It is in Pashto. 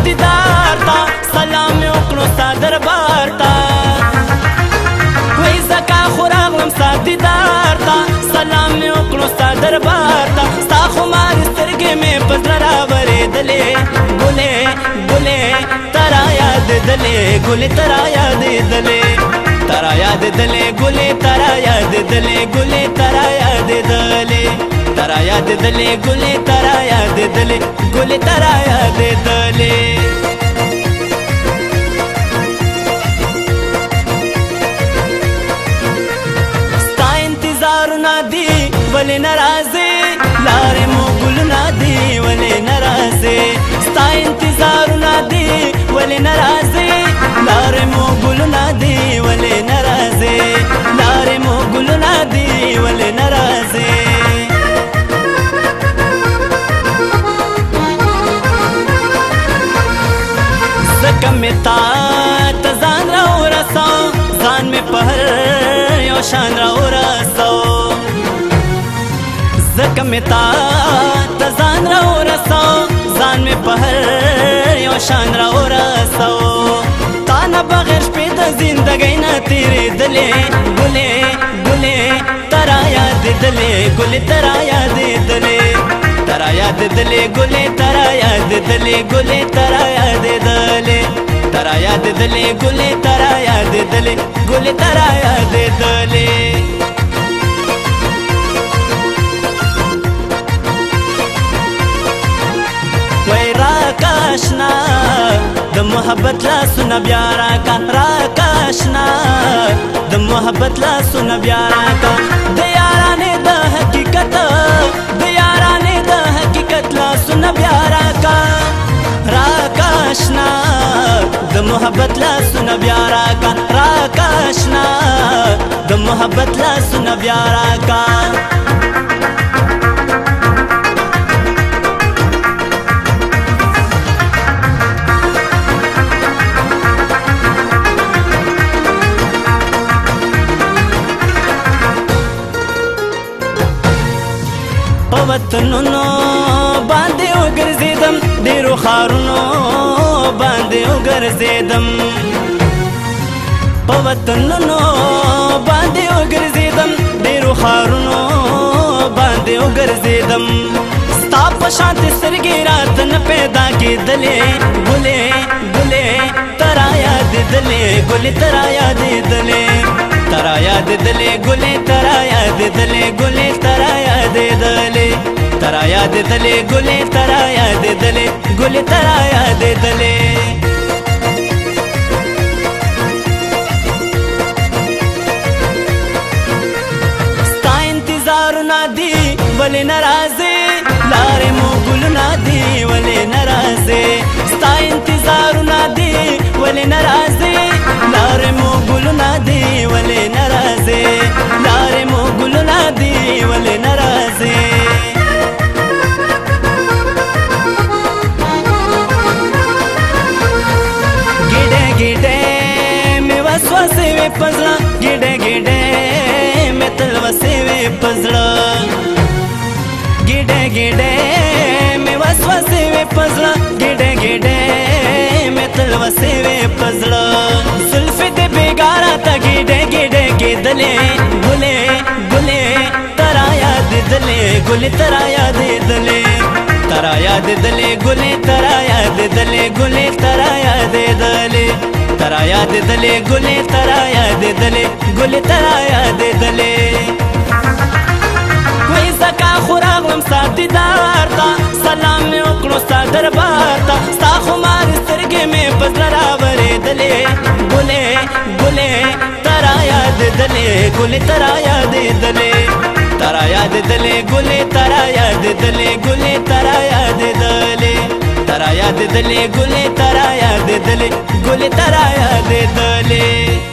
دیدار تا سلام وکړو ستا دربار تا وای زکا خو راغلم ستا دیدار تا سلام وکړو ستا دربار تا ستا خمار سترګې مې په زړه راورېدلې ګلې ګلې ترا یادېدلې ګلې ترا یادېدلې ترا یادېدلې ګلې ترا یادېدلې ګلې ترا یادېدلې ترا یادېدلې ګلې ترا یادېدلې ګلې ترا یادېدلې ستا انتظارونه دي ولې نه راځې لارې مو ګلونه دي ولې نه راځې ستا انتظارونه دي ولې نه راځې لارې مو ګلونه دي ولې نه راځې لارې مو ګلونه دي ولې نه راځې ځکه مې تا ته ځان راورسو ځان مې په هر یو شان راورسو ځکه مې تا ته ځان راورسو ځان مې په هر یو شان راورسو تا نه بغیر شپې د زندګۍ نه تېرېدلې ګلې ګلې ترا یادېدلې ګلې ترا یادېدلې ترا یادېدلې ګلې ترا یادېدلې ګلې ترا یادېدلې ترا یادېدلې ګلې ترا یادېدلې ګلې ترا یادېدلې وای راکاشنا د محبت لاسونه بیا راکا راکاشنا د محبت لاسونه بیا راکا د یارانې د حقیقت د یارانې د حقیقت لاسونه بیا راکا راکاشنا د محبت لاسونه بیا راکا راکاشنا د محبت لاسونه بیا راکا په وطنونو باندې وګرځېدم ډېرو ښارونو باندې وګرځېدم په وطنونو باندې وګرځېدم ډېرو ښارونو باندې وګرځېدم ستا په شانتې سترګې راته نه پیدا کېدلې ګلې ګلې ترا یادېدلې ګلې ترا یادېدلې ترا یادېدلې ګلې ترا یادېدلې ګلې ترا یادېدلې ترا یادېدلې ګلې ترا یادېدلې ګلې ترا یادېدلې ستا انتظارونه دي ولې نه راځې لارې مو ګلونه دي ولې نه راځې ستا انتظارونه دي ولې نه راځې لارې مو ګلونه دي ولې نه راځې لارې مو ګلونه دي ولې نه راځې ګډې ګډې مې وسوسې وې په زړه ګډې ګډې مې تل وسې وې په زړه ګډې ګډې مې وسوسې وې په زړه ګډې ګډې مې تل وسې وې په زړه زلفې دې بېګاره ته ګډې ګډې کېدلې ګلې ګلې ترا یادېدلې ګلې ترا یادېدلې ترا یادېدلې ګلې ترا یادېدلې ګلې ترا یادېدلې ترا یادېدلې ګلې ترا یادېدلې ګلې ترا یادېدلې وای زکا خو راغلم ستا دیدار تا سلام مې وکړو ستا دربار تا ستا خمار سترګې مې په زړه راورېدلې ګلې ګلې ترا یادېدلې ګلې ترا یادېدلې ترا یادېدلې ګلې ترا یادېدلې ګلې ترا یادېدلې ترا یادېدلې ګلې ترا یادېدلې ګلې ترا